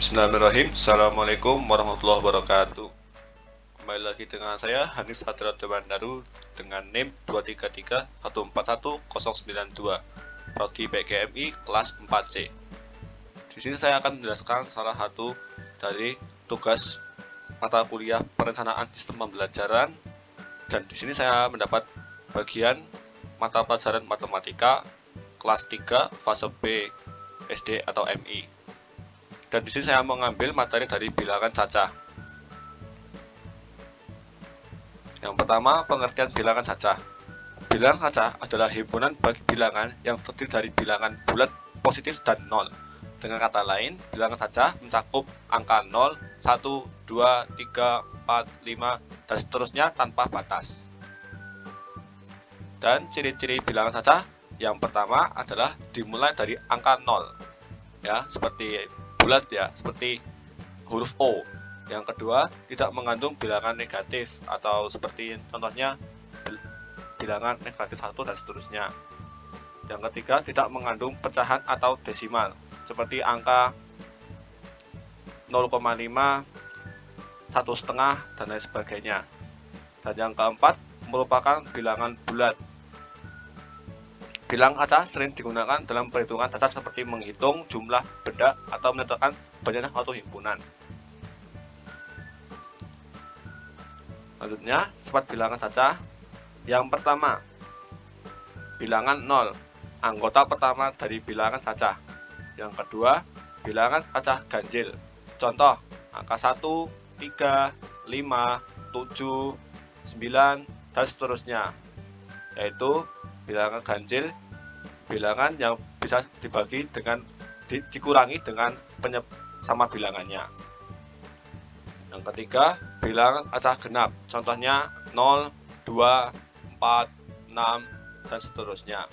Bismillahirrahmanirrahim. Assalamualaikum warahmatullahi wabarakatuh. Kembali lagi dengan saya Hanis Hadrat Dewandaru dengan NIM 233141092 Prodi PGMI kelas 4C. Di sini saya akan menjelaskan salah satu dari tugas mata kuliah perencanaan sistem pembelajaran, dan di sini saya mendapat bagian mata pelajaran matematika kelas 3 fase B SD atau MI. Dan di sini saya mengambil materi dari bilangan cacah. Yang pertama, pengertian bilangan cacah. Bilangan cacah adalah himpunan bagi bilangan yang terdiri dari bilangan bulat, positif, dan 0. Dengan kata lain, bilangan cacah mencakup angka 0, 1, 2, 3, 4, 5, dan seterusnya tanpa batas. Dan ciri-ciri bilangan cacah yang pertama adalah dimulai dari angka 0. Ya, seperti bulat ya, seperti huruf O. Yang kedua, tidak mengandung bilangan negatif atau seperti contohnya bilangan negatif 1 dan seterusnya. Yang ketiga, tidak mengandung pecahan atau desimal seperti angka 0,5, 1,5, dan lain sebagainya. Dan yang keempat, merupakan bilangan bulat. Bilangan cacah sering digunakan dalam perhitungan dasar seperti menghitung jumlah benda atau menentukan banyaknya suatu himpunan. Selanjutnya, sifat bilangan cacah. Yang pertama, bilangan 0, anggota pertama dari bilangan cacah. Yang kedua, bilangan cacah ganjil. Contoh, angka 1, 3, 5, 7, 9, dan seterusnya. Yaitu bilangan ganjil, bilangan yang bisa dibagi dengan dikurangi dengan sama bilangannya. Yang ketiga, bilangan cacah genap. Contohnya 0, 2, 4, 6, dan seterusnya.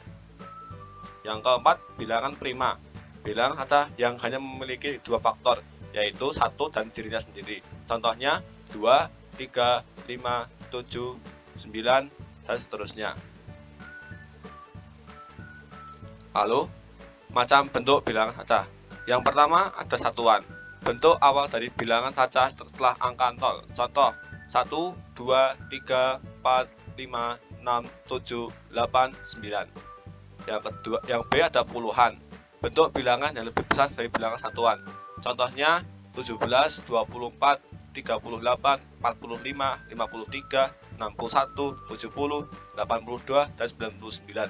Yang keempat, bilangan prima. Bilangan cacah yang hanya memiliki dua faktor, yaitu 1 dan dirinya sendiri. Contohnya 2, 3, 5, 7, 9, dan seterusnya. Lalu, macam bentuk bilangan cacah. Yang pertama ada satuan. Bentuk awal dari bilangan cacah setelah angka 0. Contoh 1, 2, 3, 4, 5, 6, 7, 8, 9. Yang B ada puluhan. Bentuk bilangan yang lebih besar dari bilangan satuan. Contohnya 17, 24, 38, 45, 53, 61, 70, 82, dan 99.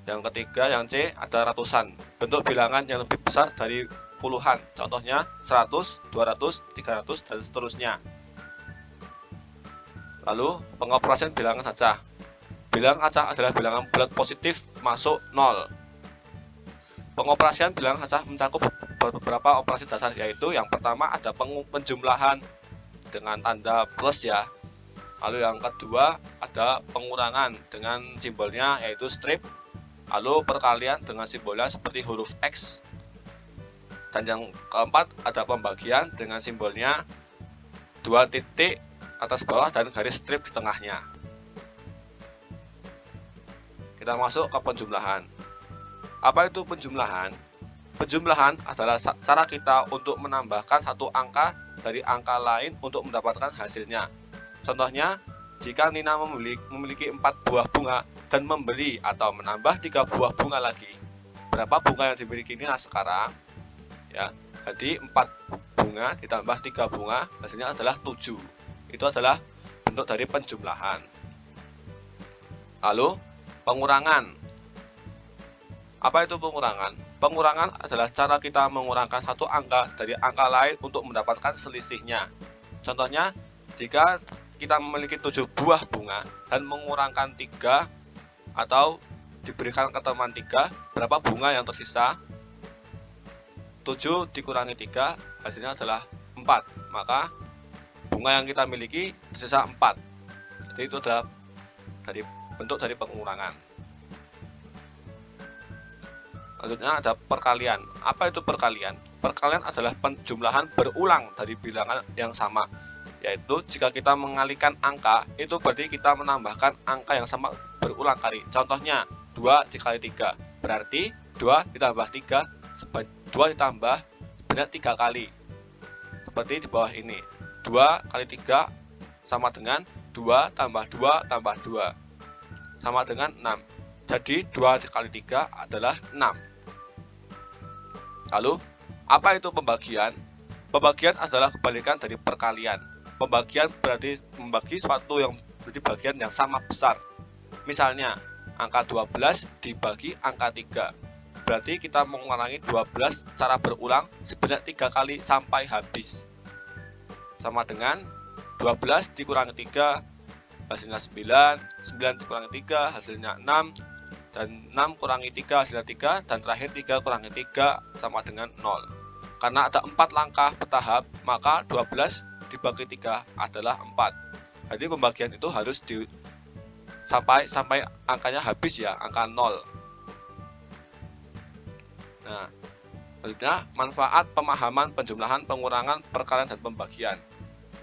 Yang ketiga, yang C, ada ratusan. Bentuk bilangan yang lebih besar dari puluhan. Contohnya 100, 200, 300, dan seterusnya. Lalu, pengoperasian bilangan cacah. Bilangan cacah adalah bilangan bulat positif masuk 0. Pengoperasian bilangan cacah mencakup beberapa operasi dasar, yaitu yang pertama ada penjumlahan dengan tanda plus ya. Lalu yang kedua ada pengurangan dengan simbolnya yaitu strip. Lalu perkalian dengan simbolnya seperti huruf X. Dan yang keempat ada pembagian dengan simbolnya 2 titik atas bawah dan garis strip di tengahnya. Kita masuk ke penjumlahan. Apa itu penjumlahan? Penjumlahan adalah cara kita untuk menambahkan satu angka dari angka lain untuk mendapatkan hasilnya. Contohnya, jika Nina memiliki 4 buah bunga dan membeli atau menambah 3 buah bunga lagi, berapa bunga yang dimiliki Nina sekarang? Ya, jadi 4 bunga ditambah 3 bunga, hasilnya adalah 7. Itu adalah bentuk dari penjumlahan. Lalu, pengurangan. Apa itu pengurangan? Pengurangan adalah cara kita mengurangkan satu angka dari angka lain untuk mendapatkan selisihnya. Contohnya, jika kita memiliki 7 buah bunga dan mengurangkan 3 atau diberikan ke teman 3, berapa bunga yang tersisa? 7 dikurangi 3, hasilnya adalah 4. Maka bunga yang kita miliki tersisa 4. Jadi itu adalah bentuk dari pengurangan. Selanjutnya ada perkalian. Apa itu perkalian? Perkalian adalah penjumlahan berulang dari bilangan yang sama. Yaitu jika kita mengalihkan angka, itu berarti kita menambahkan angka yang sama berulang kali. Contohnya 2 dikali 3, berarti 2 ditambah 3, 2 ditambah sebanyak 3 kali. Seperti di bawah ini. 2 kali 3 sama dengan 2 tambah 2 tambah 2 sama dengan 6. Jadi 2 kali 3 adalah 6. Lalu, apa itu pembagian? Pembagian adalah kebalikan dari perkalian. Pembagian berarti membagi suatu yang menjadi bagian yang sama besar. Misalnya, angka 12 dibagi angka 3. Berarti kita mengulangi 12 secara berulang sebanyak 3 kali sampai habis. Sama dengan 12 dikurangi 3 hasilnya 9, 9 dikurangi 3 hasilnya 6, dan 6 kurangi 3 hasilnya 3, dan terakhir 3 kurangi 3 sama dengan 0. Karena ada 4 langkah bertahap, maka 12 dibagi 3 adalah 4. Jadi pembagian itu harus sampai angkanya habis ya, angka 0. Nah, selanjutnya manfaat pemahaman penjumlahan, pengurangan, perkalian, dan pembagian.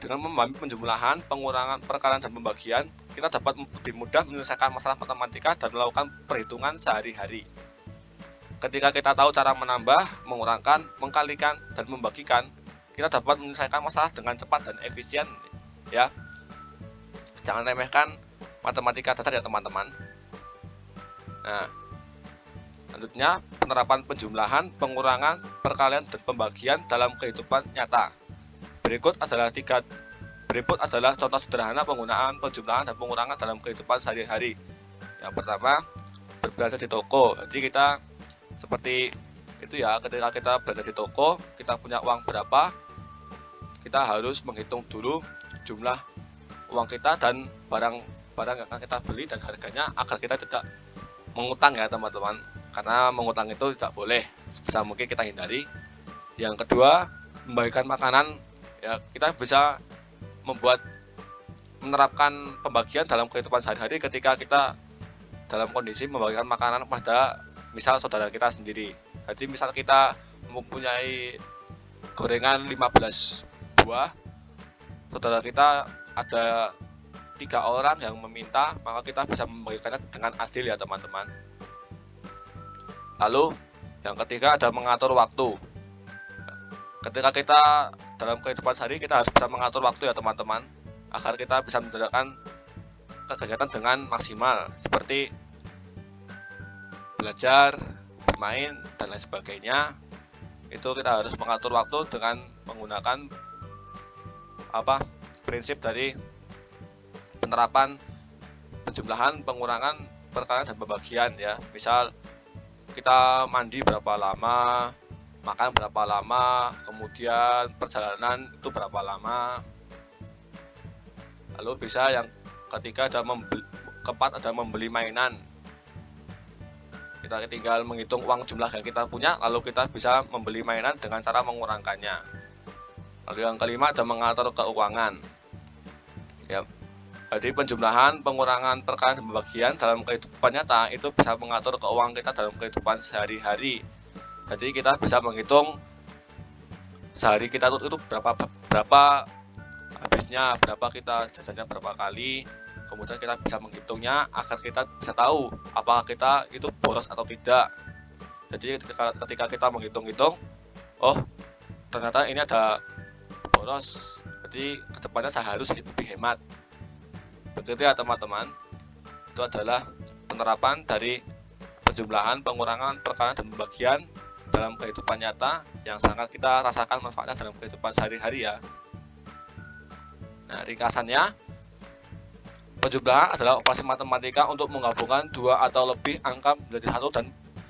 Dengan memahami penjumlahan, pengurangan, perkalian, dan pembagian, kita dapat lebih mudah menyelesaikan masalah matematika dan melakukan perhitungan sehari-hari. Ketika kita tahu cara menambah, mengurangkan, mengkalikan, dan membagikan, kita dapat menyelesaikan masalah dengan cepat dan efisien. Ya, jangan remehkan matematika dasar ya teman-teman. Nah, selanjutnya penerapan penjumlahan, pengurangan, perkalian, dan pembagian dalam kehidupan nyata. Berikut adalah contoh sederhana penggunaan penjumlahan dan pengurangan dalam kehidupan sehari-hari. Yang pertama, berbelanja di toko. Jadi kita seperti itu ya, ketika kita belanja di toko, kita punya uang berapa, kita harus menghitung dulu jumlah uang kita dan barang-barang yang akan kita beli dan harganya, agar kita tidak mengutang ya teman-teman. Karena mengutang itu tidak boleh, sebisa mungkin kita hindari. Yang kedua, membagikan makanan. Ya, kita bisa menerapkan pembagian dalam kehidupan sehari-hari ketika kita dalam kondisi membagikan makanan pada misal saudara kita sendiri. Jadi misal kita mempunyai gorengan 15 buah, saudara kita ada 3 orang yang meminta, maka kita bisa membagikannya dengan adil ya teman-teman. Lalu yang ketiga ada mengatur waktu. Ketika kita dalam kehidupan sehari, kita harus bisa mengatur waktu ya teman-teman, agar kita bisa menjalankan kegiatan dengan maksimal, seperti belajar, bermain, dan lain sebagainya. Itu kita harus mengatur waktu dengan menggunakan prinsip dari penerapan penjumlahan, pengurangan, perkalian, dan pembagian ya. Misal kita mandi berapa lama, makan berapa lama, kemudian perjalanan itu berapa lama. Lalu bisa yang ketiga keempat ada membeli mainan. Kita tinggal menghitung uang jumlah yang kita punya, lalu kita bisa membeli mainan dengan cara mengurangkannya. Lalu yang kelima ada mengatur keuangan. Ya. Jadi penjumlahan, pengurangan, perkalian, dan pembagian dalam kehidupan nyata itu bisa mengatur keuangan kita dalam kehidupan sehari-hari. Jadi kita bisa menghitung sehari kita itu berapa habisnya, berapa kita jajannya berapa kali. Kemudian kita bisa menghitungnya agar kita bisa tahu apakah kita itu boros atau tidak. Jadi ketika kita menghitung-hitung, oh ternyata ini ada boros, jadi kedepannya saya harus lebih hemat. Begitu ya teman-teman. Itu adalah penerapan dari penjumlahan, pengurangan, perkalian, dan pembagian dalam kehidupan nyata yang sangat kita rasakan manfaatnya dalam kehidupan sehari-hari ya. Nah, ringkasannya, penjumlahan adalah operasi matematika untuk menggabungkan 2 atau lebih angka menjadi satu,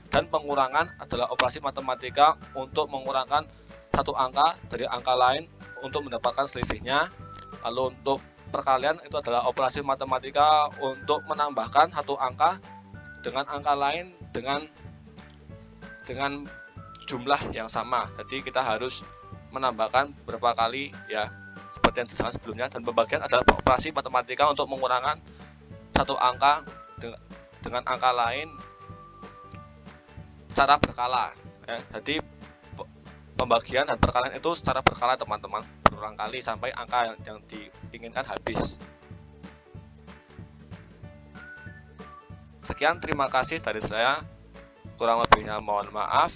dan pengurangan adalah operasi matematika untuk mengurangkan satu angka dari angka lain untuk mendapatkan selisihnya. Lalu untuk perkalian itu adalah operasi matematika untuk menambahkan satu angka dengan angka lain dengan jumlah yang sama. Jadi kita harus menambahkan berapa kali ya, seperti yang disebutkan sebelumnya. Dan pembagian adalah operasi matematika untuk mengurangkan satu angka dengan angka lain secara berkala ya. Jadi pembagian dan perkalian itu secara berkala teman-teman, berulang kali sampai angka yang diinginkan habis. Sekian, terima kasih dari saya. Kurang lebihnya mohon maaf.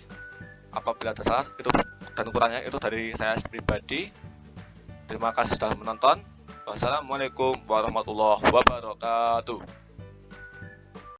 Apabila ada salah, itu dan kurangnya itu dari saya pribadi. Terima kasih sudah menonton. Wassalamualaikum warahmatullahi wabarakatuh.